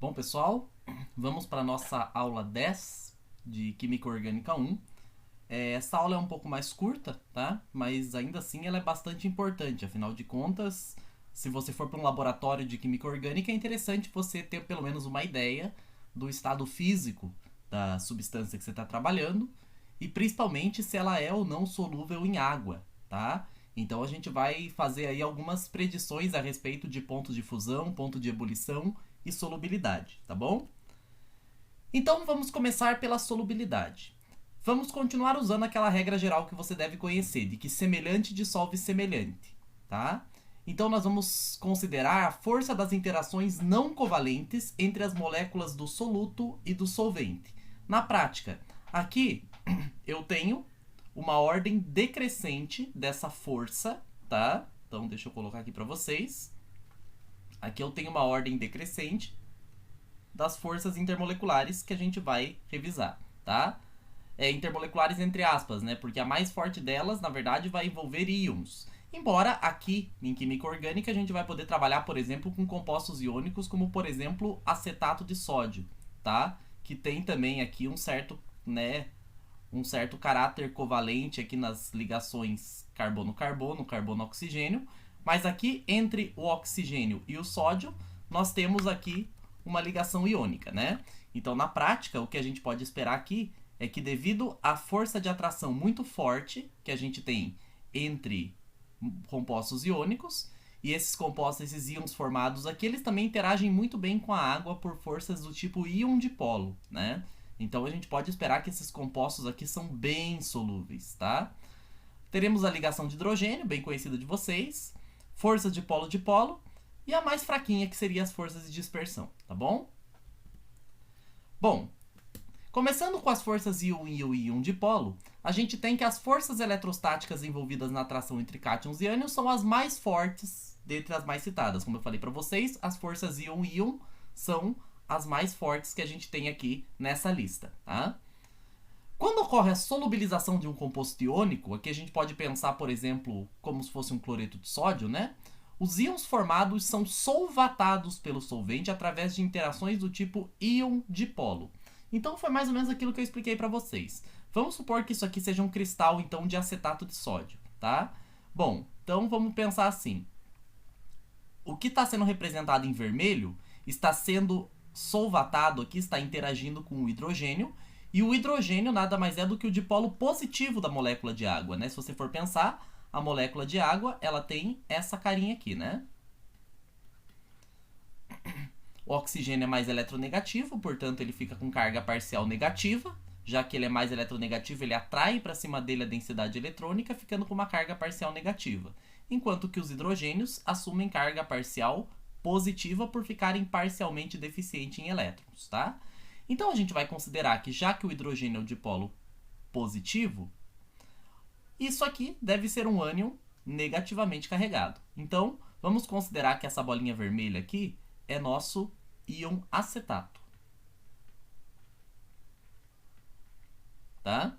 Bom, pessoal, vamos para a nossa aula 10 de Química Orgânica 1. Essa aula é um pouco mais curta, tá? Mas ainda assim ela é bastante importante. Afinal de contas, se você for para um laboratório de Química Orgânica, é interessante você ter pelo menos uma ideia do estado físico da substância que você está trabalhando e principalmente se ela é ou não solúvel em água, tá? Então a gente vai fazer aí algumas predições a respeito de ponto de fusão, ponto de ebulição e solubilidade, tá bom? Então vamos começar pela solubilidade. Vamos continuar usando aquela regra geral que você deve conhecer, de que semelhante dissolve semelhante, tá? Então nós vamos considerar a força das interações não covalentes entre as moléculas do soluto e do solvente. Na prática, aqui eu tenho uma ordem decrescente dessa força, tá? Então deixa eu colocar aqui para vocês. Aqui eu tenho uma ordem decrescente das forças intermoleculares que a gente vai revisar, tá? Intermoleculares entre aspas, né? Porque a mais forte delas, na verdade, vai envolver íons. Embora aqui, em química orgânica, a gente vai poder trabalhar, por exemplo, com compostos iônicos, como, por exemplo, acetato de sódio, tá? Que tem também aqui um certo caráter covalente aqui nas ligações carbono-carbono, carbono-oxigênio. Mas aqui, entre o oxigênio e o sódio, nós temos aqui uma ligação iônica, né? Então, na prática, o que a gente pode esperar aqui é que devido à força de atração muito forte que a gente tem entre compostos iônicos, e esses compostos, esses íons formados aqui, eles também interagem muito bem com a água por forças do tipo íon dipolo, né? Então a gente pode esperar que esses compostos aqui são bem solúveis, tá? Teremos a ligação de hidrogênio, bem conhecida de vocês, forças de polo-dipolo, e a mais fraquinha que seria as forças de dispersão, tá bom? Bom, começando com as forças íon e o íon dipolo, a gente tem que as forças eletrostáticas envolvidas na atração entre cátions e ânions são as mais fortes dentre as mais citadas. Como eu falei para vocês, as forças íon-íon são as mais fortes que a gente tem aqui nessa lista, tá? Quando ocorre a solubilização de um composto iônico, aqui a gente pode pensar, por exemplo, como se fosse um cloreto de sódio, né? Os íons formados são solvatados pelo solvente através de interações do tipo íon-dipolo. Então foi mais ou menos aquilo que eu expliquei para vocês. Vamos supor que isso aqui seja um cristal então de acetato de sódio, tá? Bom, então vamos pensar assim. O que está sendo representado em vermelho está sendo solvatado aqui, está interagindo com o hidrogênio, e o hidrogênio nada mais é do que o dipolo positivo da molécula de água, né? Se você for pensar, a molécula de água, ela tem essa carinha aqui, né? O oxigênio é mais eletronegativo, portanto ele fica com carga parcial negativa. Já que ele é mais eletronegativo, ele atrai para cima dele a densidade eletrônica, ficando com uma carga parcial negativa. Enquanto que os hidrogênios assumem carga parcial positiva por ficarem parcialmente deficientes em elétrons, tá? Então a gente vai considerar que já que o hidrogênio é o dipolo positivo, isso aqui deve ser um ânion negativamente carregado. Então vamos considerar que essa bolinha vermelha aqui é nosso íon acetato. Tá?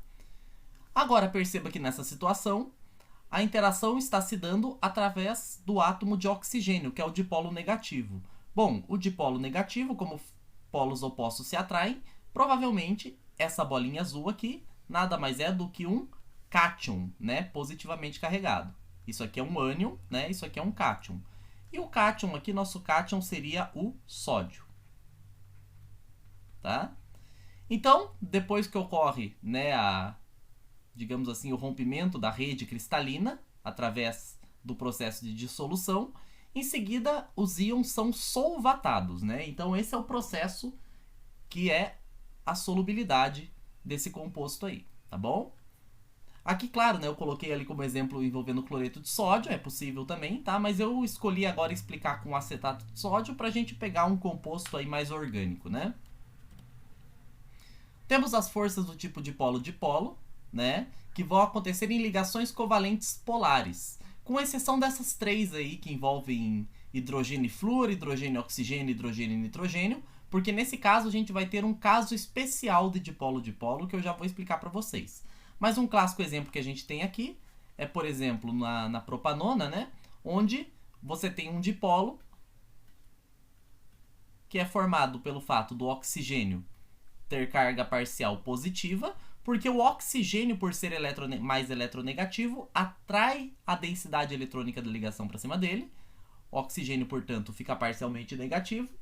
Agora perceba que nessa situação a interação está se dando através do átomo de oxigênio, que é o dipolo negativo. Bom, o dipolo negativo, como polos opostos se atraem, provavelmente essa bolinha azul aqui nada mais é do que um cátion, né, positivamente carregado. Isso aqui é um ânion, né, isso aqui é um cátion. E o cátion aqui, nosso cátion seria o sódio. Tá? Então, depois que ocorre, né, digamos assim, o rompimento da rede cristalina através do processo de dissolução, em seguida os íons são solvatados, né? Então esse é o processo que é a solubilidade desse composto aí, tá bom? Aqui, claro, né, eu coloquei ali como exemplo envolvendo cloreto de sódio, é possível também, tá? Mas eu escolhi agora explicar com acetato de sódio para a gente pegar um composto aí mais orgânico, né? Temos as forças do tipo dipolo-dipolo, né, que vão acontecer em ligações covalentes polares, com exceção dessas três aí que envolvem hidrogênio e flúor, hidrogênio e oxigênio, hidrogênio e nitrogênio, porque nesse caso a gente vai ter um caso especial de dipolo-dipolo que eu já vou explicar para vocês. Mas um clássico exemplo que a gente tem aqui é, por exemplo, na propanona, né, onde você tem um dipolo que é formado pelo fato do oxigênio ter carga parcial positiva, porque o oxigênio, por ser mais eletronegativo, atrai a densidade eletrônica da ligação para cima dele. O oxigênio, portanto, fica parcialmente negativo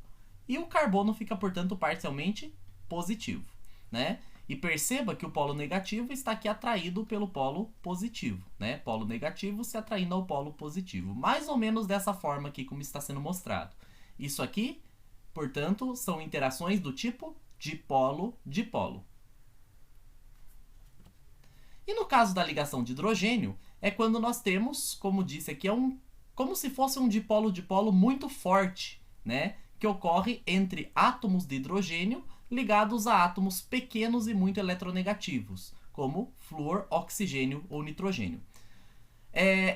e o carbono fica, portanto, parcialmente positivo, né? E perceba que o polo negativo está aqui atraído pelo polo positivo, né? Polo negativo se atraindo ao polo positivo. Mais ou menos dessa forma aqui como está sendo mostrado. Isso aqui, portanto, são interações do tipo dipolo-dipolo. E no caso da ligação de hidrogênio, é quando nós temos, como disse aqui, como se fosse um dipolo-dipolo muito forte, né? Que ocorre entre átomos de hidrogênio ligados a átomos pequenos e muito eletronegativos, como flúor, oxigênio ou nitrogênio.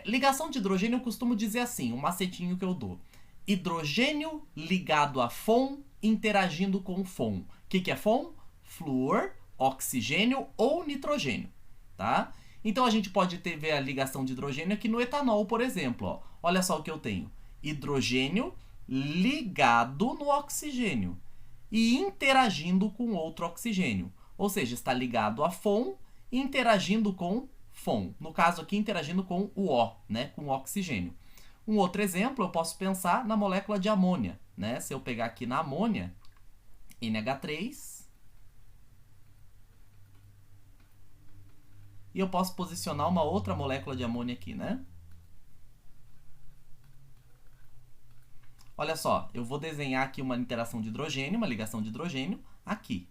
Ligação de hidrogênio eu costumo dizer assim, um macetinho que eu dou. Hidrogênio ligado a FON interagindo com FON. O que é FON? Flúor, oxigênio ou nitrogênio, tá? Então a gente pode ver a ligação de hidrogênio aqui no etanol, por exemplo. Ó. Olha só o que eu tenho. Hidrogênio ligado no oxigênio e interagindo com outro oxigênio. Ou seja, está ligado a FON interagindo com FON. No caso aqui, interagindo com o O, né? Com o oxigênio. Um outro exemplo, eu posso pensar na molécula de amônia, né? Se eu pegar aqui na amônia, NH3, e eu posso posicionar uma outra molécula de amônia aqui, né? Olha só, eu vou desenhar aqui uma interação de hidrogênio, uma ligação de hidrogênio, aqui.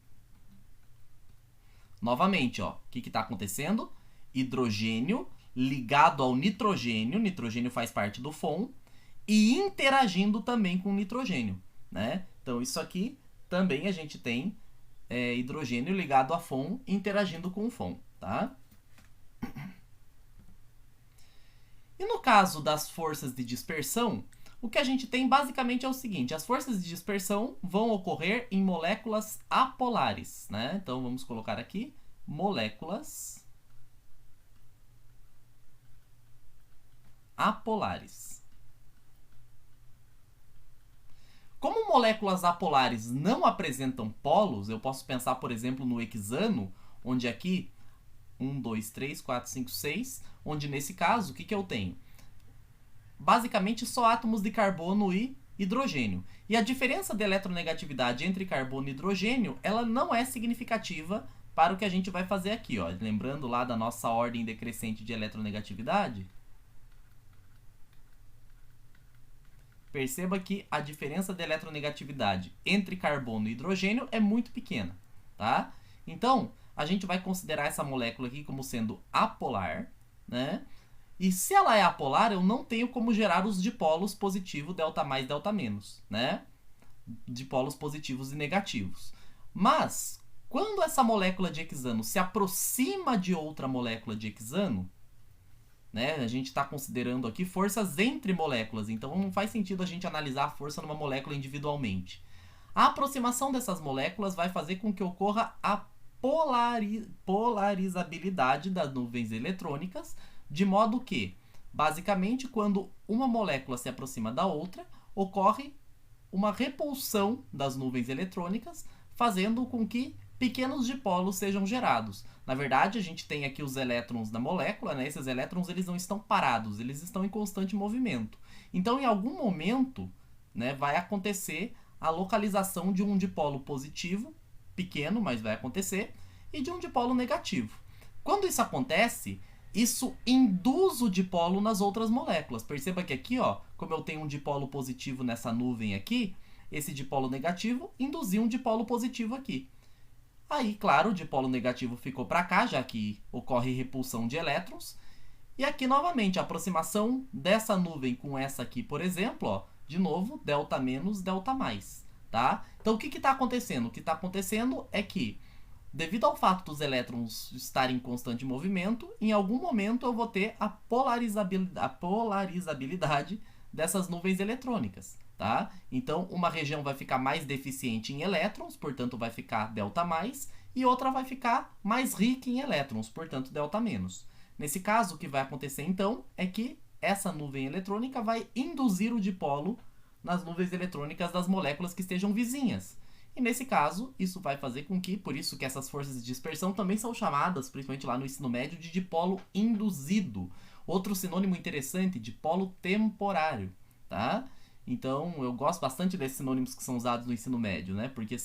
Novamente, ó, o que está acontecendo? Hidrogênio ligado ao nitrogênio, nitrogênio faz parte do FON, e interagindo também com o nitrogênio, né? Então, isso aqui também a gente tem hidrogênio ligado a FON interagindo com o FON, tá? E no caso das forças de dispersão, o que a gente tem basicamente é o seguinte, as forças de dispersão vão ocorrer em moléculas apolares, né? Então, vamos colocar aqui moléculas apolares. Como moléculas apolares não apresentam polos, eu posso pensar, por exemplo, no hexano, onde aqui 1, 2, 3, 4, 5, 6, onde nesse caso, o que eu tenho? Basicamente só átomos de carbono e hidrogênio. E a diferença de eletronegatividade entre carbono e hidrogênio, ela não é significativa para o que a gente vai fazer aqui, ó. Lembrando lá da nossa ordem decrescente de eletronegatividade, perceba que a diferença de eletronegatividade entre carbono e hidrogênio é muito pequena, tá? Então, a gente vai considerar essa molécula aqui como sendo apolar, né? E se ela é apolar, eu não tenho como gerar os dipolos positivo, delta mais, delta menos, né? Dipolos positivos e negativos. Mas, quando essa molécula de hexano se aproxima de outra molécula de hexano, né, a gente está considerando aqui forças entre moléculas, então não faz sentido a gente analisar a força numa molécula individualmente. A aproximação dessas moléculas vai fazer com que ocorra a polarizabilidade das nuvens eletrônicas, de modo que, basicamente, quando uma molécula se aproxima da outra, ocorre uma repulsão das nuvens eletrônicas, fazendo com que pequenos dipolos sejam gerados. Na verdade, a gente tem aqui os elétrons da molécula, né? Esses elétrons eles não estão parados, eles estão em constante movimento. Então, em algum momento, né, vai acontecer a localização de um dipolo positivo, pequeno, mas vai acontecer, e de um dipolo negativo. Quando isso acontece, isso induz o dipolo nas outras moléculas. Perceba que aqui, ó, como eu tenho um dipolo positivo nessa nuvem aqui, esse dipolo negativo induziu um dipolo positivo aqui. Aí, claro, o dipolo negativo ficou para cá, já que ocorre repulsão de elétrons. E aqui, novamente, a aproximação dessa nuvem com essa aqui, por exemplo, ó, de novo, delta menos, delta mais, tá? Então, o que está acontecendo? O que está acontecendo é que, devido ao fato dos elétrons estarem em constante movimento, em algum momento eu vou ter a polarizabilidade dessas nuvens eletrônicas, tá? Então, uma região vai ficar mais deficiente em elétrons, portanto vai ficar delta mais, e outra vai ficar mais rica em elétrons, portanto delta menos. Nesse caso, o que vai acontecer então é que essa nuvem eletrônica vai induzir o dipolo nas nuvens eletrônicas das moléculas que estejam vizinhas. E nesse caso, isso vai fazer com que, por isso que essas forças de dispersão também são chamadas, principalmente lá no ensino médio, de dipolo induzido. Outro sinônimo interessante, dipolo temporário, tá? Então, eu gosto bastante desses sinônimos que são usados no ensino médio, né? Porque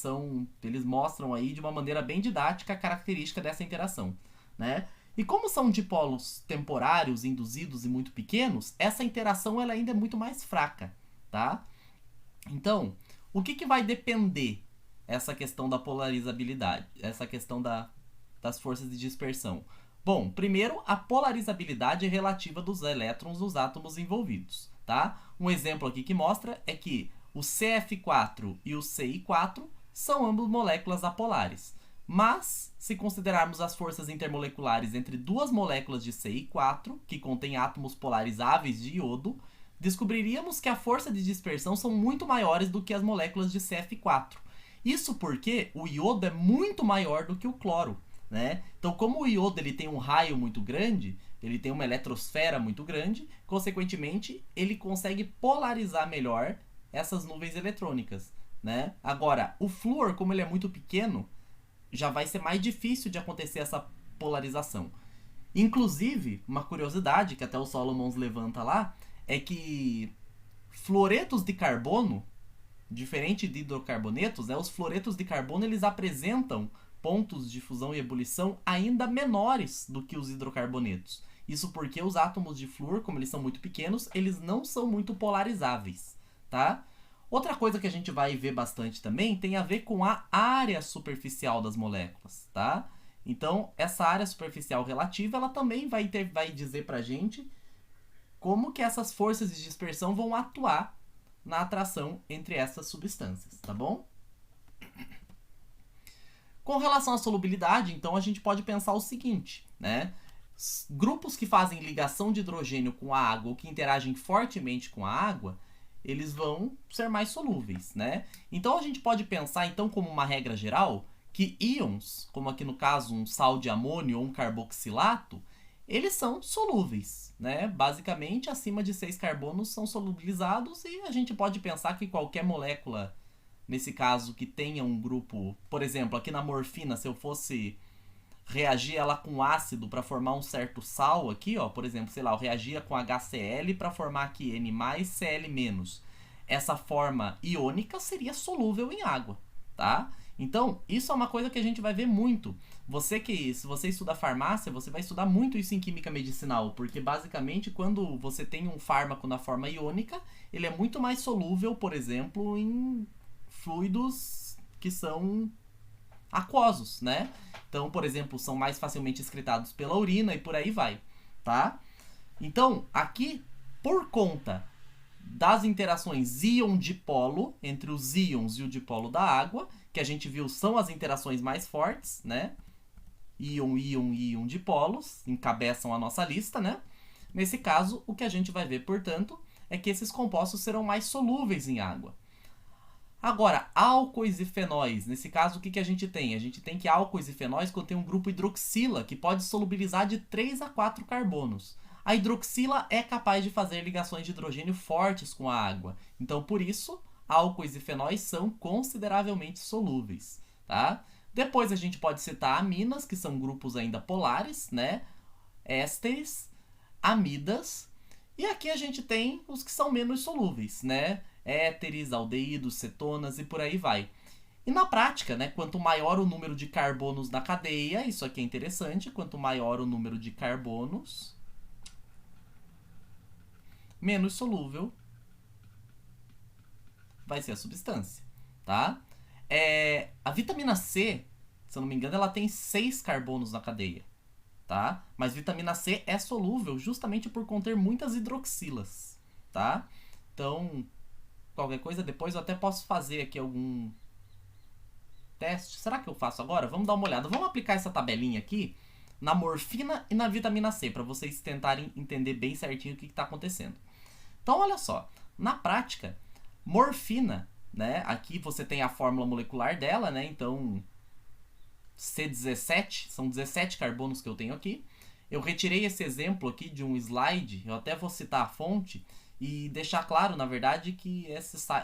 eles mostram aí de uma maneira bem didática a característica dessa interação, né? E como são dipolos temporários, induzidos e muito pequenos, essa interação ela ainda é muito mais fraca, tá? Então, o que vai depender essa questão da polarizabilidade, essa questão das forças de dispersão? Bom, primeiro, a polarizabilidade relativa dos elétrons dos átomos envolvidos, tá? Um exemplo aqui que mostra é que o CF4 e o CI4 são ambos moléculas apolares. Mas, se considerarmos as forças intermoleculares entre duas moléculas de CI4, que contêm átomos polarizáveis de iodo, descobriríamos que a força de dispersão são muito maiores do que as moléculas de CF4. Isso porque o iodo é muito maior do que o cloro, né? Então, como o iodo ele tem um raio muito grande, ele tem uma eletrosfera muito grande, consequentemente, ele consegue polarizar melhor essas nuvens eletrônicas, né? Agora, o flúor, como ele é muito pequeno, já vai ser mais difícil de acontecer essa polarização. Inclusive, uma curiosidade que até o Solomons levanta lá, é que fluoretos de carbono, diferente de hidrocarbonetos, né, os fluoretos de carbono eles apresentam pontos de fusão e ebulição ainda menores do que os hidrocarbonetos. Isso porque os átomos de flúor, como eles são muito pequenos, eles não são muito polarizáveis, tá? Outra coisa que a gente vai ver bastante também tem a ver com a área superficial das moléculas, tá? Então, essa área superficial relativa, ela também vai dizer pra gente como que essas forças de dispersão vão atuar na atração entre essas substâncias, tá bom? Com relação à solubilidade, então, a gente pode pensar o seguinte, né? Grupos que fazem ligação de hidrogênio com a água ou que interagem fortemente com a água, eles vão ser mais solúveis, né? Então a gente pode pensar, então, como uma regra geral, que íons, como aqui no caso um sal de amônio ou um carboxilato, eles são solúveis, né? Basicamente, acima de 6 carbonos são solubilizados e a gente pode pensar que qualquer molécula, nesse caso, que tenha um grupo... Por exemplo, aqui na morfina, se eu fosse reagir ela com ácido para formar um certo sal aqui, ó, por exemplo, sei lá, eu reagia com HCl para formar aqui N+, Cl-. Essa forma iônica seria solúvel em água, tá? Então, isso é uma coisa que a gente vai ver muito. Se você estuda farmácia, você vai estudar muito isso em química medicinal, porque basicamente quando você tem um fármaco na forma iônica, ele é muito mais solúvel, por exemplo, em fluidos que são aquosos, né? Então, por exemplo, são mais facilmente excretados pela urina e por aí vai, tá? Então, aqui, por conta das interações íon-dipolo, entre os íons e o dipolo da água, que a gente viu são as interações mais fortes, né? Íon, íon, íon dipolos, encabeçam a nossa lista, né? Nesse caso, o que a gente vai ver, portanto, é que esses compostos serão mais solúveis em água. Agora, álcoois e fenóis. Nesse caso, o que a gente tem? A gente tem que álcoois e fenóis contêm um grupo hidroxila, que pode solubilizar de 3 a 4 carbonos. A hidroxila é capaz de fazer ligações de hidrogênio fortes com a água. Então, por isso, álcoois e fenóis são consideravelmente solúveis, tá? Depois a gente pode citar aminas, que são grupos ainda polares, né? Ésteres, amidas. E aqui a gente tem os que são menos solúveis, né? Éteres, aldeídos, cetonas e por aí vai. E na prática, né, quanto maior o número de carbonos na cadeia, isso aqui é interessante, quanto maior o número de carbonos, menos solúvel vai ser a substância, tá? A vitamina C, se eu não me engano, ela tem 6 carbonos na cadeia, tá? Mas vitamina C é solúvel justamente por conter muitas hidroxilas, tá? Então, qualquer coisa, depois eu até posso fazer aqui algum teste. Será que eu faço agora? Vamos dar uma olhada. Vamos aplicar essa tabelinha aqui na morfina e na vitamina C, para vocês tentarem entender bem certinho o que está acontecendo. Então, olha só. Na prática, morfina, né? Aqui você tem a fórmula molecular dela, né? Então, C17, são 17 carbonos que eu tenho aqui. Eu retirei esse exemplo aqui de um slide, eu até vou citar a fonte, E deixar claro, na verdade, que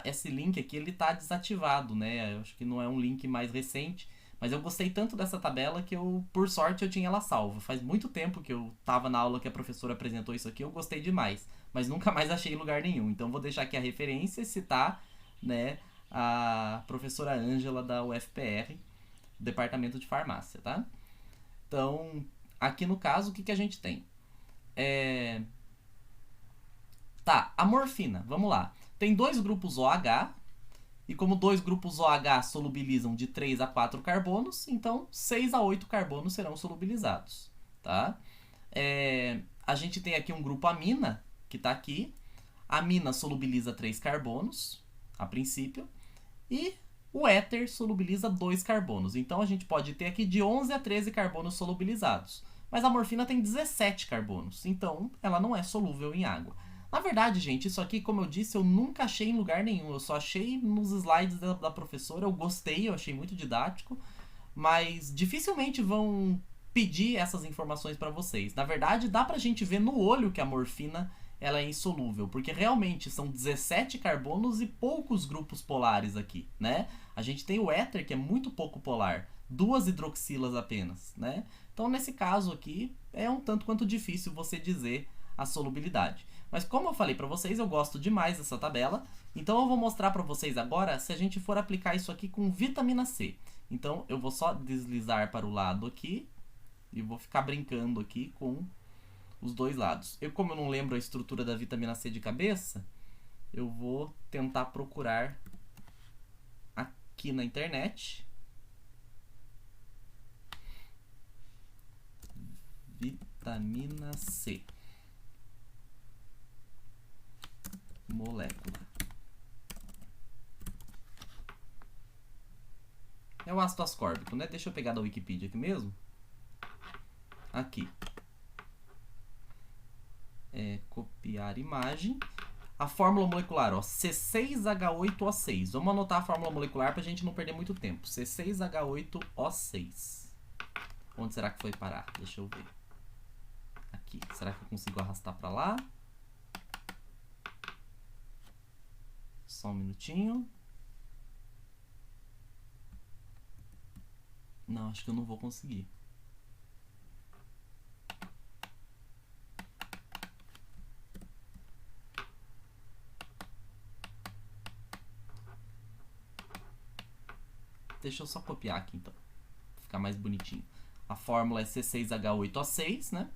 esse link aqui ele tá desativado, né? Eu acho que não é um link mais recente, mas eu gostei tanto dessa tabela que eu, por sorte, eu tinha ela salva. Faz muito tempo que eu tava na aula que a professora apresentou isso aqui, eu gostei demais, mas nunca mais achei em lugar nenhum. Então vou deixar aqui a referência e citar, né, a professora Ângela da UFPR, Departamento de Farmácia, tá? Então, aqui no caso, o que a gente tem? Tá, a morfina, vamos lá. Tem dois grupos OH, e como dois grupos OH solubilizam de 3 a 4 carbonos, então 6 a 8 carbonos serão solubilizados, tá? A gente tem aqui um grupo amina, que está aqui. A amina solubiliza 3 carbonos, a princípio, e o éter solubiliza 2 carbonos. Então a gente pode ter aqui de 11 a 13 carbonos solubilizados. Mas a morfina tem 17 carbonos, então ela não é solúvel em água. Na verdade, gente, isso aqui, como eu disse, eu nunca achei em lugar nenhum. Eu só achei nos slides da professora. Eu gostei, eu achei muito didático. Mas dificilmente vão pedir essas informações para vocês. Na verdade, dá pra gente ver no olho que a morfina ela é insolúvel, porque realmente são 17 carbonos e poucos grupos polares aqui, né? A gente tem o éter, que é muito pouco polar, 2 hidroxilas apenas, né? Então, nesse caso aqui, é um tanto quanto difícil você dizer a solubilidade. Mas como eu falei para vocês, eu gosto demais dessa tabela, então eu vou mostrar para vocês agora se a gente for aplicar isso aqui com vitamina C. Então, eu vou só deslizar para o lado aqui e vou ficar brincando aqui com os dois lados. Como eu não lembro a estrutura da vitamina C de cabeça, eu vou tentar procurar aqui na internet. Vitamina C. Molécula. É o ácido ascórbico, né? Deixa eu pegar da Wikipedia aqui mesmo. Aqui. Copiar imagem. A fórmula molecular, ó, C6H8O6. Vamos anotar a fórmula molecular pra gente não perder muito tempo. C6H8O6. Onde será que foi parar? Deixa eu ver. Aqui. Será que eu consigo arrastar pra lá? Só um minutinho. Não, acho que eu não vou conseguir. Deixa eu só copiar aqui, então. Pra ficar mais bonitinho. A fórmula é C6H8O6, né?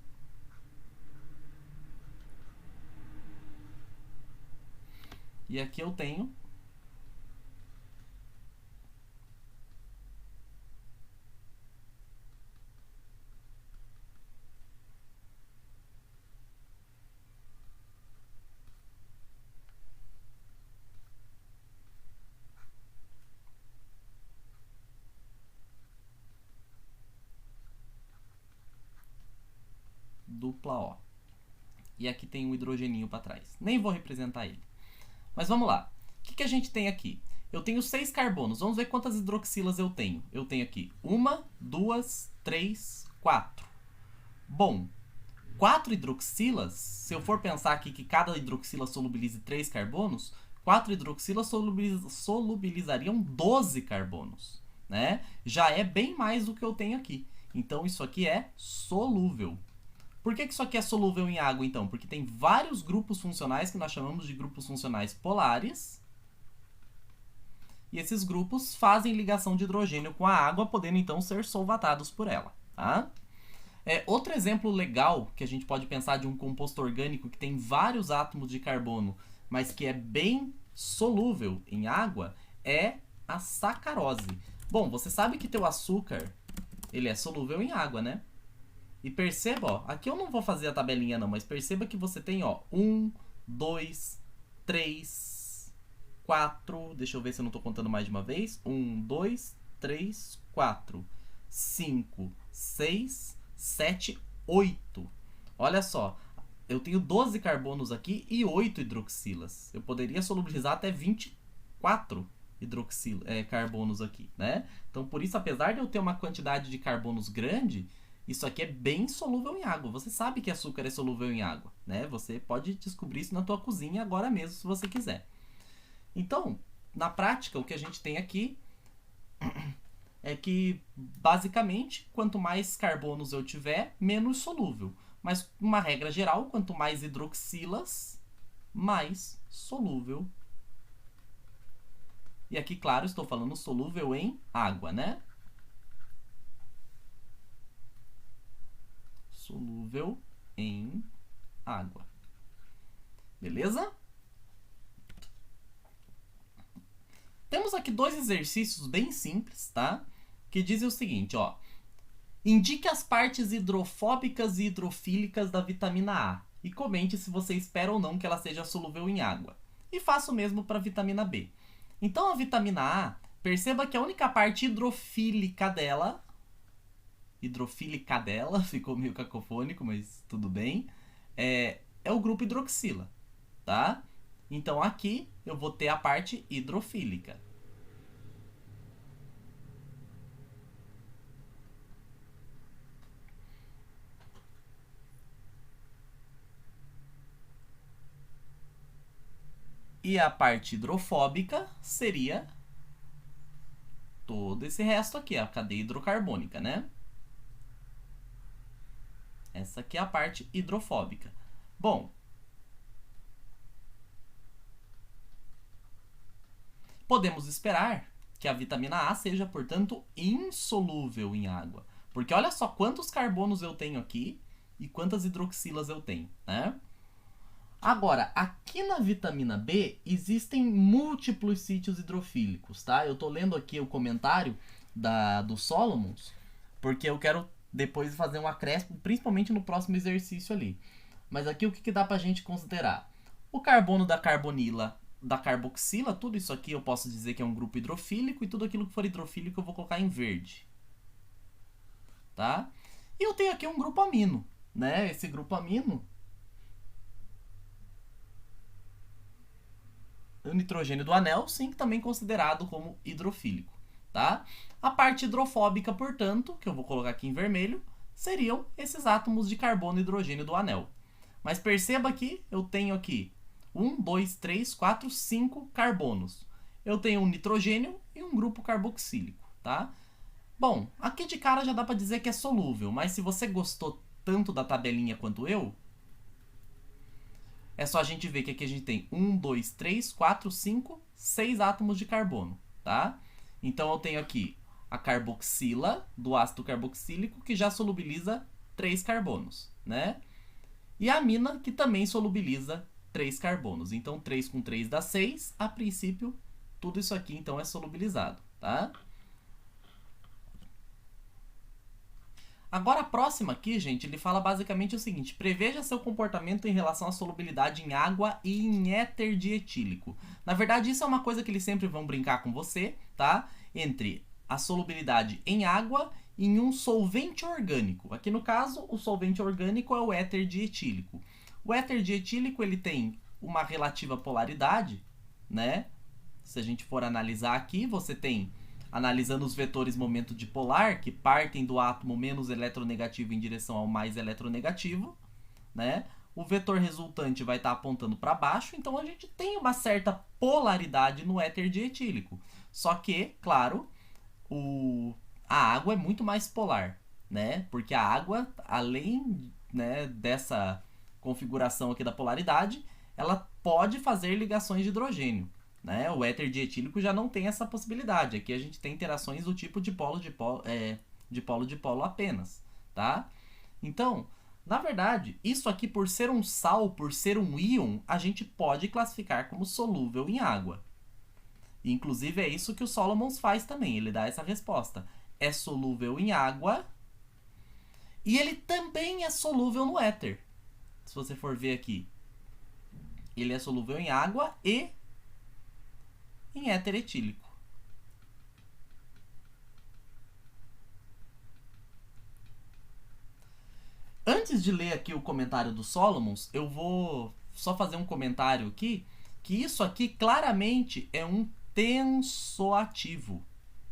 E aqui eu tenho dupla O. E aqui tem um hidrogeninho para trás. Nem vou representar ele. Mas vamos lá. O que a gente tem aqui? Eu tenho 6 carbonos. Vamos ver quantas hidroxilas eu tenho. Eu tenho aqui 1, 2, 3, 4. Bom, 4 hidroxilas, se eu for pensar aqui que cada hidroxila solubilize 3 carbonos, 4 hidroxilas solubilizariam 12 carbonos, né? Já é bem mais do que eu tenho aqui. Então, isso aqui é solúvel. Por que isso aqui é solúvel em água, então? Porque tem vários grupos funcionais que nós chamamos de grupos funcionais polares. E esses grupos fazem ligação de hidrogênio com a água, podendo então ser solvatados por ela, tá? Outro exemplo legal que a gente pode pensar de um composto orgânico que tem vários átomos de carbono, mas que é bem solúvel em água, é a sacarose. Bom, você sabe que teu açúcar ele é solúvel em água, né? E perceba, ó, aqui eu não vou fazer a tabelinha não, mas perceba que você tem, ó, 1, 2, 3, 4, deixa eu ver se eu não tô contando mais de uma vez, 1, 2, 3, 4, 5, 6, 7, 8. Olha só, eu tenho 12 carbonos aqui e 8 hidroxilas. Eu poderia solubilizar até 24 carbonos aqui, né? Então, por isso, apesar de eu ter uma quantidade de carbonos grande, Isso aqui é bem solúvel em água. Você sabe que açúcar é solúvel em água, né? Você pode descobrir isso na tua cozinha agora mesmo, se você quiser. Então, na prática, o que a gente tem aqui é que, basicamente, quanto mais carbonos eu tiver, menos solúvel. Mas, uma regra geral, quanto mais hidroxilas, mais solúvel. E aqui, claro, estou falando solúvel em água, né? Solúvel em água. Beleza? Temos aqui dois exercícios bem simples, tá? Que dizem o seguinte, ó. Indique as partes hidrofóbicas e hidrofílicas da vitamina A e comente se você espera ou não que ela seja solúvel em água. E faça o mesmo para a vitamina B. Então a vitamina A, perceba que a única parte hidrofílica dela, ficou meio cacofônico, mas tudo bem, é o grupo hidroxila, tá? Então aqui eu vou ter a parte hidrofílica. E a parte hidrofóbica seria todo esse resto aqui, a cadeia hidrocarbônica, né? Essa aqui é a parte hidrofóbica. Bom, podemos esperar que a vitamina A seja, portanto, insolúvel em água. Porque olha só quantos carbonos eu tenho aqui e quantas hidroxilas eu tenho, né? Agora, aqui na vitamina B existem múltiplos sítios hidrofílicos, tá? Eu tô lendo aqui o comentário do Solomons, porque eu quero depois fazer um acréscimo, principalmente no próximo exercício ali. Mas aqui o que dá pra gente considerar? O carbono da carbonila, da carboxila, tudo isso aqui eu posso dizer que é um grupo hidrofílico, e tudo aquilo que for hidrofílico eu vou colocar em verde. Tá? E eu tenho aqui um grupo amino, né? Esse grupo amino, o nitrogênio do anel, sim, também considerado como hidrofílico, tá? A parte hidrofóbica, portanto, que eu vou colocar aqui em vermelho, seriam esses átomos de carbono e hidrogênio do anel. Mas perceba que eu tenho aqui 1, 2, 3, 4, 5 carbonos. Eu tenho um nitrogênio e um grupo carboxílico, tá? Bom, aqui de cara já dá para dizer que é solúvel, mas se você gostou tanto da tabelinha quanto eu, é só a gente ver que aqui a gente tem 1, 2, 3, 4, 5, 6 átomos de carbono, tá? Então eu tenho aqui a carboxila do ácido carboxílico, que já solubiliza 3 carbonos, né? E a amina, que também solubiliza 3 carbonos. Então 3 com 3 dá 6. A princípio, tudo isso aqui então é solubilizado, tá? Agora a próxima aqui, gente, ele fala basicamente o seguinte: preveja seu comportamento em relação à solubilidade em água e em éter dietílico. Na verdade, isso é uma coisa que eles sempre vão brincar com você, tá? Entre a solubilidade em água e em um solvente orgânico. Aqui no caso, o solvente orgânico é o éter dietílico. O éter dietílico, ele tem uma relativa polaridade, né? Se a gente for analisar aqui, você tem, analisando os vetores momento dipolar, que partem do átomo menos eletronegativo em direção ao mais eletronegativo, né? O vetor resultante vai estar apontando para baixo, então a gente tem uma certa polaridade no éter dietílico. Só que, claro, a água é muito mais polar, né? Porque a água, além, né, dessa configuração aqui da polaridade, ela pode fazer ligações de hidrogênio. Né? O éter dietílico já não tem essa possibilidade. Aqui a gente tem interações do tipo de polo apenas, tá? Então, na verdade, isso aqui, por ser um sal, por ser um íon, a gente pode classificar como solúvel em água. Inclusive é isso que o Solomons faz também, ele dá essa resposta. É solúvel em água e ele também é solúvel no éter. Se você for ver aqui, ele é solúvel em água e em éter etílico. Antes de ler aqui o comentário do Solomons, eu vou só fazer um comentário aqui, que isso aqui claramente é um tensoativo,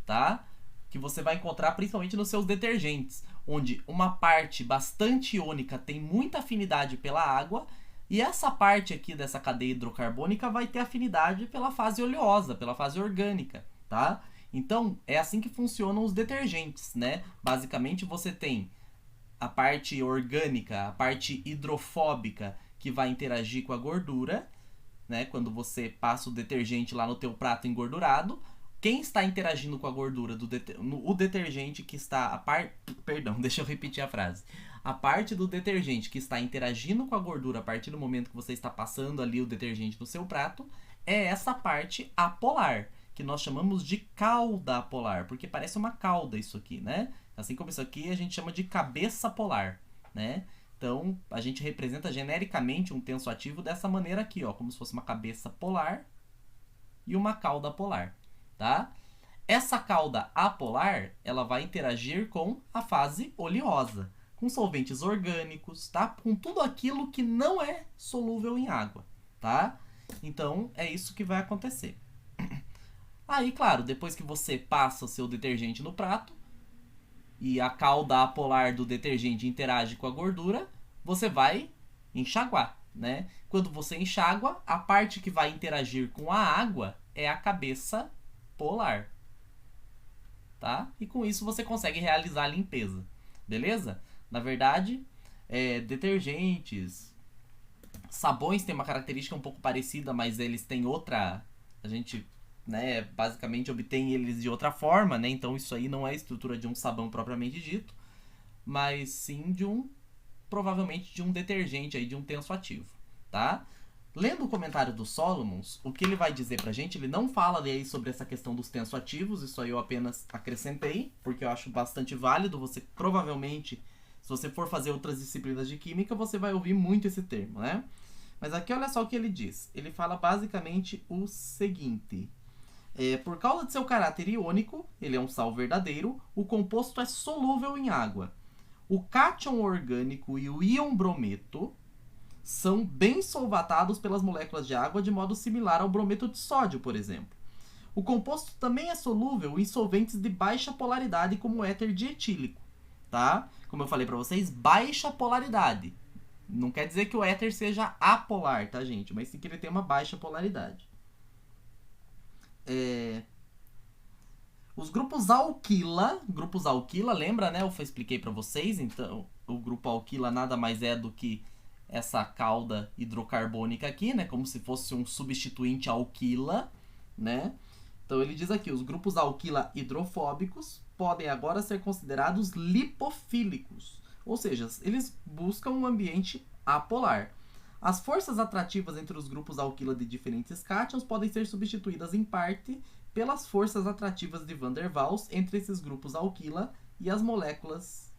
tá? que você vai encontrar principalmente nos seus detergentes, onde uma parte bastante iônica tem muita afinidade pela água e essa parte aqui dessa cadeia hidrocarbônica vai ter afinidade pela fase oleosa, pela fase orgânica, tá? Então, é assim que funcionam os detergentes, né? Basicamente, você tem a parte orgânica, a parte hidrofóbica, que vai interagir com a gordura, né? Quando você passa o detergente lá no teu prato engordurado, quem está interagindo com a gordura o detergente que está perdão, deixa eu repetir a frase. A parte do detergente que está interagindo com a gordura a partir do momento que você está passando ali o detergente no seu prato é essa parte apolar, que nós chamamos de cauda apolar, porque parece uma cauda isso aqui, né? Assim como isso aqui a gente chama de cabeça polar, né? Então, a gente representa genericamente um tensoativo dessa maneira aqui, ó, como se fosse uma cabeça polar e uma cauda polar, tá? Essa cauda apolar, ela vai interagir com a fase oleosa, com solventes orgânicos, tá? Com tudo aquilo que não é solúvel em água, tá? Então, é isso que vai acontecer. Aí, claro, depois que você passa o seu detergente no prato e a cauda apolar do detergente interage com a gordura, você vai enxaguar, né? Quando você enxágua, a parte que vai interagir com a água é a cabeça polar, tá? E com isso você consegue realizar a limpeza, beleza? Na verdade, detergentes, sabões têm uma característica um pouco parecida, mas eles têm outra... A gente, né, basicamente obtém eles de outra forma, né? Então isso aí não é a estrutura de um sabão propriamente dito, mas sim provavelmente de um detergente aí, de um tensoativo, tá? Lendo o comentário do Solomons, o que ele vai dizer pra gente, ele não fala aí sobre essa questão dos tensoativos, isso aí eu apenas acrescentei, porque eu acho bastante válido, você provavelmente, se você for fazer outras disciplinas de química, você vai ouvir muito esse termo, né? Mas aqui olha só o que ele diz, ele fala basicamente o seguinte: por causa de seu caráter iônico, ele é um sal verdadeiro, o composto é solúvel em água. O cátion orgânico e o íon brometo são bem solvatados pelas moléculas de água de modo similar ao brometo de sódio, por exemplo. O composto também é solúvel em solventes de baixa polaridade, como o éter dietílico, tá? Como eu falei para vocês, baixa polaridade. Não quer dizer que o éter seja apolar, tá, gente? Mas sim que ele tem uma baixa polaridade. Os grupos alquila, lembra, né? Eu expliquei para vocês, então o grupo alquila nada mais é do que essa cauda hidrocarbônica aqui, né? Como se fosse um substituinte alquila, né? Então ele diz aqui, os grupos alquila hidrofóbicos podem agora ser considerados lipofílicos, ou seja, eles buscam um ambiente apolar. As forças atrativas entre os grupos alquila de diferentes cátions podem ser substituídas em parte pelas forças atrativas de Van der Waals entre esses grupos alquila e as moléculas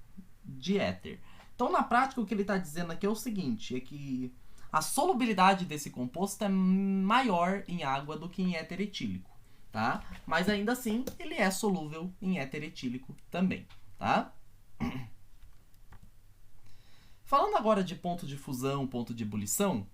de éter. Então, na prática, o que ele está dizendo aqui é o seguinte, é que a solubilidade desse composto é maior em água do que em éter etílico, tá? Mas ainda assim, ele é solúvel em éter etílico também, tá? Falando agora de ponto de fusão, ponto de ebulição,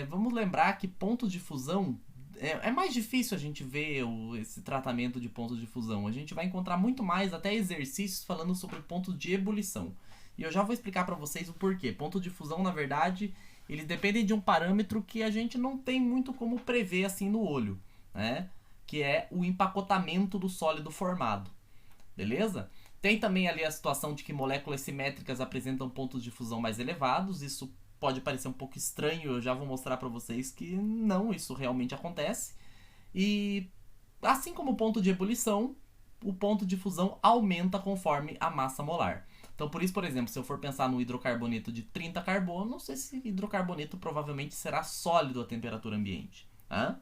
vamos lembrar que ponto de fusão é mais difícil a gente ver esse tratamento de ponto de fusão. A gente vai encontrar muito mais até exercícios falando sobre ponto de ebulição. E eu já vou explicar para vocês o porquê. Ponto de fusão, na verdade, eles dependem de um parâmetro que a gente não tem muito como prever assim no olho, né? Que é o empacotamento do sólido formado. Beleza? Tem também ali a situação de que moléculas simétricas apresentam pontos de fusão mais elevados. Isso pode parecer um pouco estranho, eu já vou mostrar para vocês que não, isso realmente acontece. E assim como o ponto de ebulição, o ponto de fusão aumenta conforme a massa molar. Então, por isso, por exemplo, se eu for pensar no hidrocarboneto de 30 carbonos, esse hidrocarboneto provavelmente será sólido à temperatura ambiente. Tá?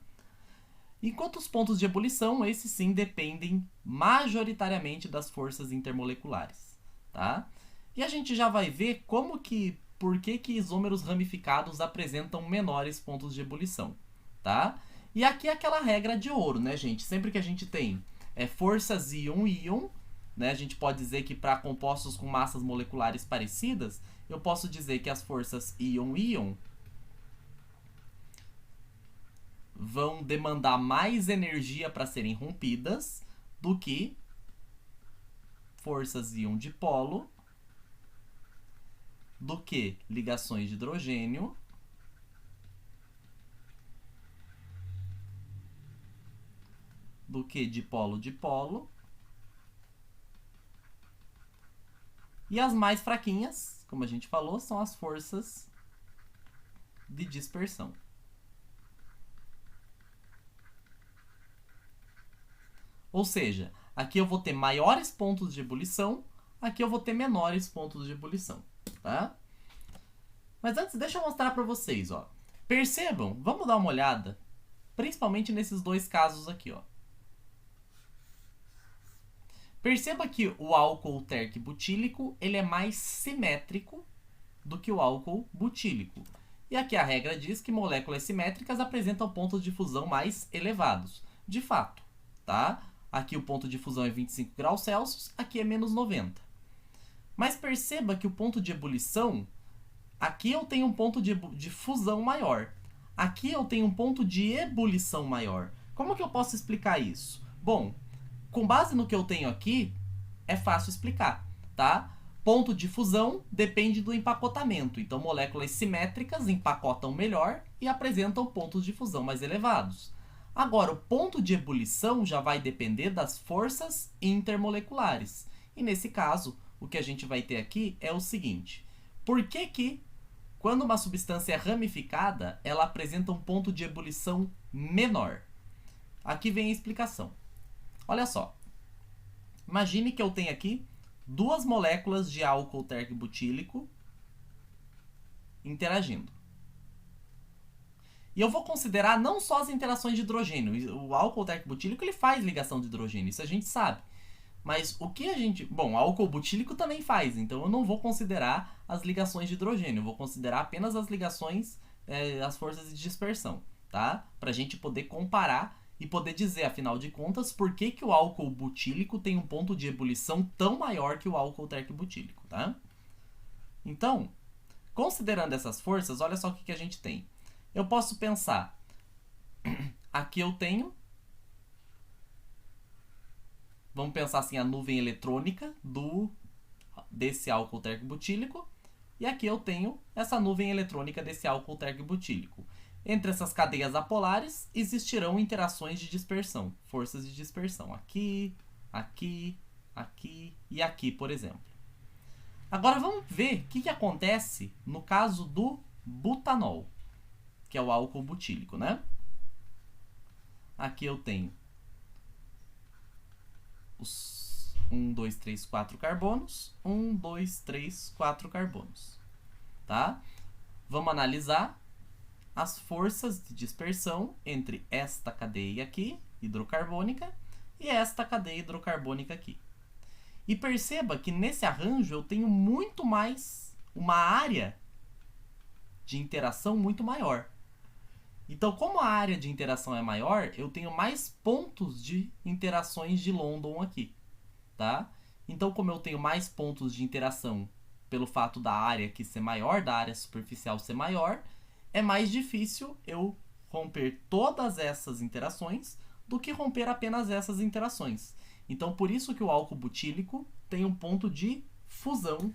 Enquanto os pontos de ebulição, esses sim dependem majoritariamente das forças intermoleculares. Tá? E a gente já vai ver por que isômeros ramificados apresentam menores pontos de ebulição. Tá? E aqui é aquela regra de ouro, né, gente? Sempre que a gente tem forças íon-íon, né, a gente pode dizer que para compostos com massas moleculares parecidas, eu posso dizer que as forças íon-íon vão demandar mais energia para serem rompidas do que forças íon dipolo do que ligações de hidrogênio do que dipolo-dipolo. E as mais fraquinhas, como a gente falou, são as forças de dispersão. Ou seja, aqui eu vou ter maiores pontos de ebulição, aqui eu vou ter menores pontos de ebulição, tá? Mas antes, deixa eu mostrar para vocês, ó. Percebam, vamos dar uma olhada, principalmente nesses dois casos aqui, ó. Perceba que o álcool térquico-butílico, ele é mais simétrico do que o álcool butílico. E aqui a regra diz que moléculas simétricas apresentam pontos de fusão mais elevados. De fato, tá? Aqui o ponto de fusão é 25 graus Celsius, aqui é menos 90. Mas perceba que o ponto de ebulição, aqui eu tenho um ponto de fusão maior. Aqui eu tenho um ponto de ebulição maior. Como que eu posso explicar isso? Bom, com base no que eu tenho aqui, é fácil explicar, tá? Ponto de fusão depende do empacotamento. Então, moléculas simétricas empacotam melhor e apresentam pontos de fusão mais elevados. Agora, o ponto de ebulição já vai depender das forças intermoleculares. E nesse caso, o que a gente vai ter aqui é o seguinte. Por que que, quando uma substância é ramificada, ela apresenta um ponto de ebulição menor? Aqui vem a explicação. Olha só. Imagine que eu tenho aqui duas moléculas de álcool térquico-butílico interagindo. E eu vou considerar não só as interações de hidrogênio. O álcool térquico-butílico, ele faz ligação de hidrogênio, isso a gente sabe. Mas o que a gente... Bom, o álcool butílico também faz, então eu não vou considerar as ligações de hidrogênio. Eu vou considerar apenas as ligações, as forças de dispersão, tá? Pra gente poder comparar e poder dizer, afinal de contas, por que que o álcool butílico tem um ponto de ebulição tão maior que o álcool térquico-butílico, tá? Então, considerando essas forças, olha só o que a gente tem. Eu posso pensar, aqui eu tenho, vamos pensar assim, a nuvem eletrônica desse álcool térquico-butílico, e aqui eu tenho essa nuvem eletrônica desse álcool térquico-butílico. Entre essas cadeias apolares existirão interações de dispersão, forças de dispersão, aqui, aqui, aqui e aqui, por exemplo. Agora vamos ver o que acontece no caso do butanol, que é o álcool butílico, né? Aqui eu tenho os 1, 2, 3, 4 carbonos, 1, 2, 3, 4 carbonos, tá? Vamos analisar as forças de dispersão entre esta cadeia aqui, hidrocarbônica, e esta cadeia hidrocarbônica aqui. E perceba que nesse arranjo eu tenho muito mais, uma área de interação muito maior. Então, como a área de interação é maior, eu tenho mais pontos de interações de London aqui, tá? Então, como eu tenho mais pontos de interação pelo fato da área aqui ser maior, da área superficial ser maior, é mais difícil eu romper todas essas interações do que romper apenas essas interações. Então, por isso que o álcool butílico tem um ponto de fusão,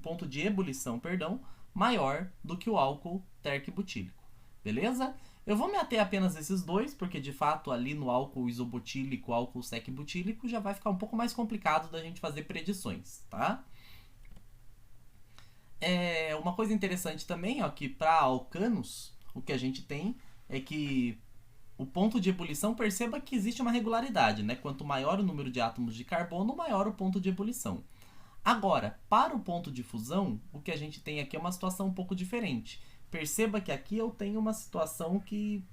ponto de ebulição, perdão, maior do que o álcool térquico-butílico. Beleza? Eu vou me ater apenas a esses dois, porque de fato ali no álcool isobutílico, álcool sec-butílico, já vai ficar um pouco mais complicado da gente fazer predições, tá? Uma coisa interessante também, ó, que para alcanos, o que a gente tem é que o ponto de ebulição, perceba que existe uma regularidade, né? Quanto maior o número de átomos de carbono, maior o ponto de ebulição. Agora, para o ponto de fusão, o que a gente tem aqui é uma situação um pouco diferente. Perceba que aqui eu tenho uma situação que,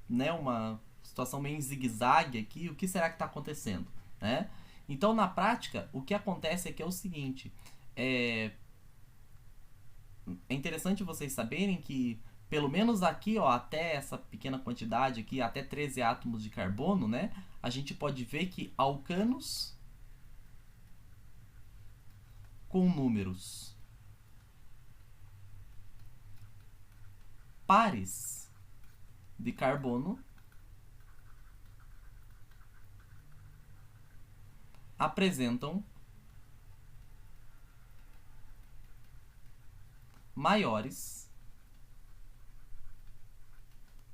né, uma situação meio em zigue-zague aqui. O que será que está acontecendo, né? Então, na prática, o que acontece aqui é o seguinte. É interessante vocês saberem que, pelo menos aqui, ó, até essa pequena quantidade aqui, até 13 átomos de carbono, né? A gente pode ver que alcanos com números pares de carbono apresentam maiores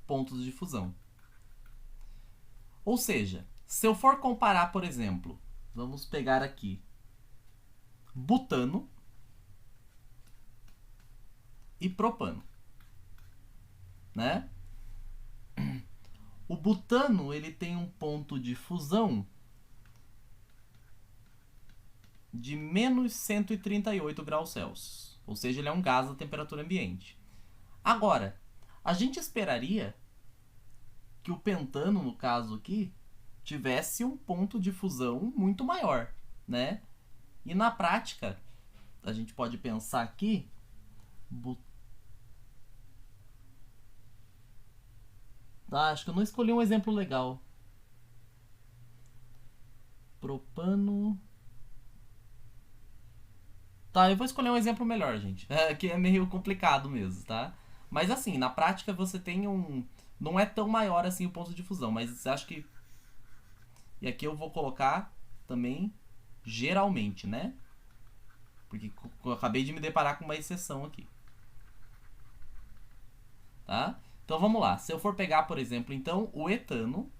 pontos de fusão. Ou seja, se eu for comparar, por exemplo, vamos pegar aqui butano e propano, né? O butano, ele tem um ponto de fusão de menos 138 graus Celsius. Ou seja, ele é um gás a temperatura ambiente. Agora, a gente esperaria que o pentano, no caso aqui, tivesse um ponto de fusão muito maior, né? E na prática, a gente pode pensar aqui, acho que eu não escolhi um exemplo legal. Propano. Tá, eu vou escolher um exemplo melhor, gente. Que é meio complicado mesmo, tá? Mas assim, na prática você tem um. Não é tão maior assim o ponto de fusão, mas acho que. E aqui eu vou colocar também geralmente, né? Porque eu acabei de me deparar com uma exceção aqui. Tá? Então vamos lá. Se eu for pegar, por exemplo, então, o etano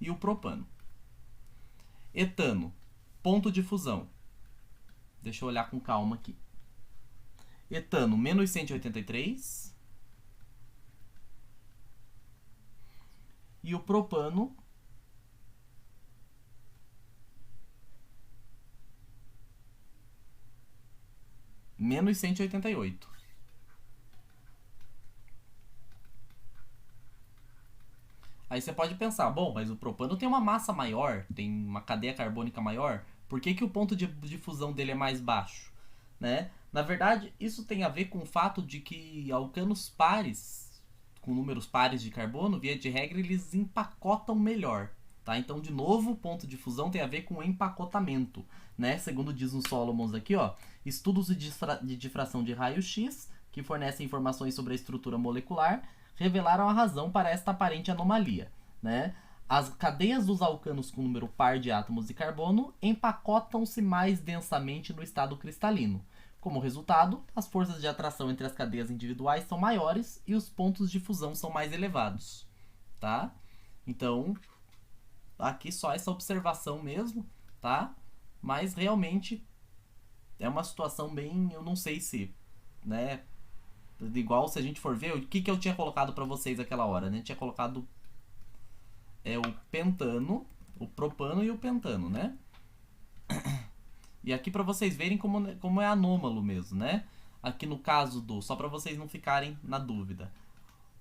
e o propano. Etano, ponto de fusão. Deixa eu olhar com calma aqui. Etano, menos 183. E o propano, menos 188. Aí você pode pensar, bom, mas o propano tem uma massa maior, tem uma cadeia carbônica maior, por que, que o ponto de fusão dele é mais baixo? Né? Na verdade, isso tem a ver com o fato de que alcanos pares, com números pares de carbono, via de regra, eles empacotam melhor. Tá? Então, de novo, o ponto de fusão tem a ver com o empacotamento. Né? Segundo diz o Solomons aqui, ó, estudos de difração de raio-x, que fornecem informações sobre a estrutura molecular, revelaram a razão para esta aparente anomalia. Né? As cadeias dos alcanos com número par de átomos de carbono empacotam-se mais densamente no estado cristalino. Como resultado, as forças de atração entre as cadeias individuais são maiores e os pontos de fusão são mais elevados. Tá? Então, aqui só essa observação mesmo, tá? Mas realmente é uma situação bem, eu não sei se, né? Igual se a gente for ver, o que eu tinha colocado para vocês aquela hora, né? Eu tinha colocado o pentano, o propano e o pentano, né? E aqui para vocês verem como é anômalo mesmo, né? Aqui no caso do, só para vocês não ficarem na dúvida,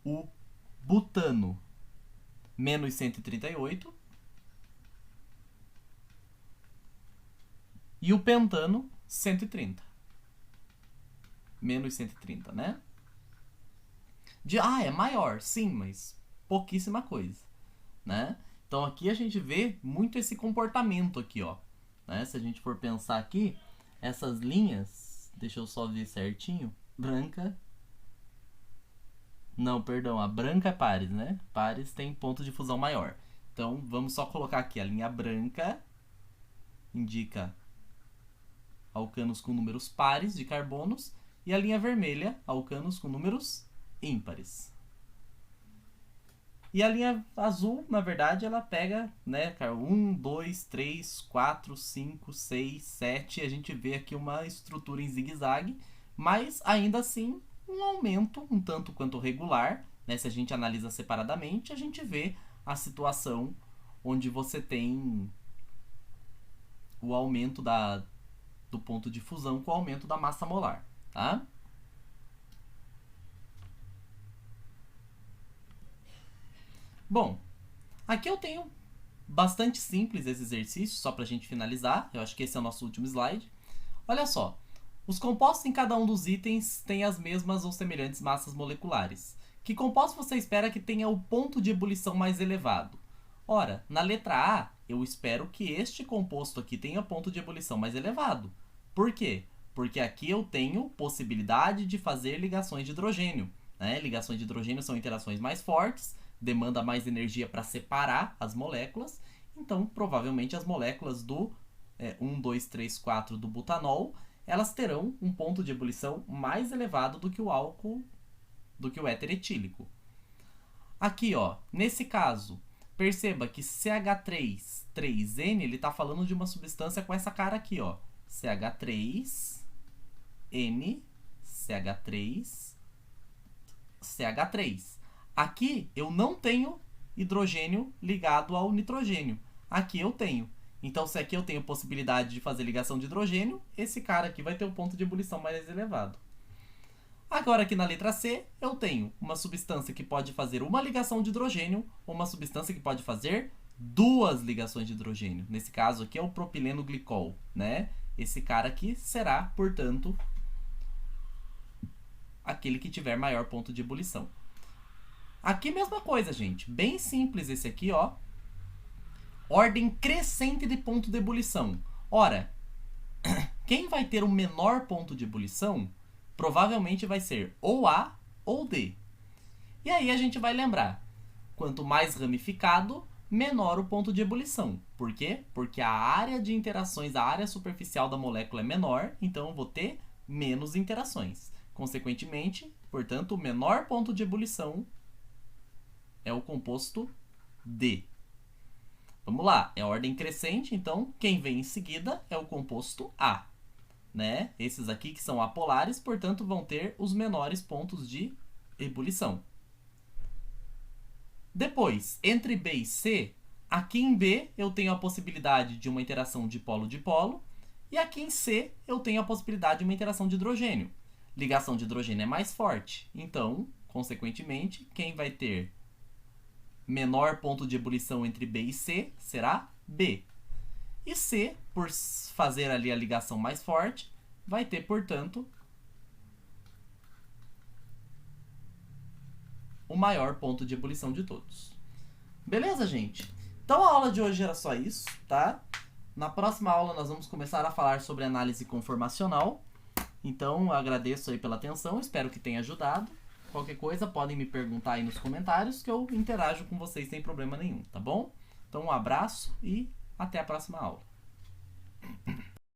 o butano, menos 138, e o pentano, 130. Menos 130, né? É maior, sim, mas pouquíssima coisa, né? Então aqui a gente vê muito esse comportamento aqui, ó. Né? Se a gente for pensar aqui, essas linhas, deixa eu só ver certinho, branca... Não, perdão, a branca é pares, né? Pares tem ponto de fusão maior. Então vamos só colocar aqui, a linha branca indica alcanos com números pares de carbonos e a linha vermelha, alcanos com números ímpares. E a linha azul, na verdade, ela pega, né, 1, 2, 3, 4, 5, 6, 7. A gente vê aqui uma estrutura em zigue-zague, mas ainda assim um aumento um tanto quanto regular. Né? Se a gente analisa separadamente, a gente vê a situação onde você tem o aumento do ponto de fusão com o aumento da massa molar. Tá? Bom, aqui eu tenho bastante simples esse exercício, só para a gente finalizar. Eu acho que esse é o nosso último slide. Olha só, os compostos em cada um dos itens têm as mesmas ou semelhantes massas moleculares. Que composto você espera que tenha o ponto de ebulição mais elevado? Ora, na letra A, eu espero que este composto aqui tenha ponto de ebulição mais elevado. Por quê? Porque aqui eu tenho possibilidade de fazer ligações de hidrogênio. Né? Ligações de hidrogênio são interações mais fortes, demanda mais energia para separar as moléculas, então provavelmente as moléculas do 1, 2, 3, 4 do butanol, elas terão um ponto de ebulição mais elevado do que o álcool, do que o éter etílico. Aqui, ó, nesse caso, perceba que CH3, 3N, ele está falando de uma substância com essa cara aqui, ó. CH3, N, CH3, CH3. Aqui eu não tenho hidrogênio ligado ao nitrogênio. Aqui eu tenho. Então, se aqui eu tenho possibilidade de fazer ligação de hidrogênio, esse cara aqui vai ter um ponto de ebulição mais elevado. Agora, aqui na letra C, eu tenho uma substância que pode fazer uma ligação de hidrogênio ou uma substância que pode fazer duas ligações de hidrogênio. Nesse caso aqui é o propileno glicol, né? Esse cara aqui será, portanto, aquele que tiver maior ponto de ebulição. Aqui mesma coisa, gente. Bem simples esse aqui, ó. Ordem crescente de ponto de ebulição. Ora, quem vai ter o menor ponto de ebulição provavelmente vai ser ou A ou D. E aí a gente vai lembrar, quanto mais ramificado, menor o ponto de ebulição. Por quê? Porque a área de interações, a área superficial da molécula é menor, então eu vou ter menos interações. Consequentemente, portanto, o menor ponto de ebulição é o composto D. Vamos lá, é ordem crescente, então quem vem em seguida é o composto A. Né? Esses aqui que são apolares, portanto, vão ter os menores pontos de ebulição. Depois, entre B e C, aqui em B eu tenho a possibilidade de uma interação de polo, e aqui em C eu tenho a possibilidade de uma interação de hidrogênio. Ligação de hidrogênio é mais forte, então, consequentemente, quem vai ter menor ponto de ebulição entre B e C será B. E C, por fazer ali a ligação mais forte, vai ter, portanto, o maior ponto de ebulição de todos. Beleza, gente? Então a aula de hoje era só isso, tá? Na próxima aula nós vamos começar a falar sobre análise conformacional. Então eu agradeço aí pela atenção, espero que tenha ajudado. Qualquer coisa podem me perguntar aí nos comentários que eu interajo com vocês sem problema nenhum, tá bom? Então um abraço e até a próxima aula.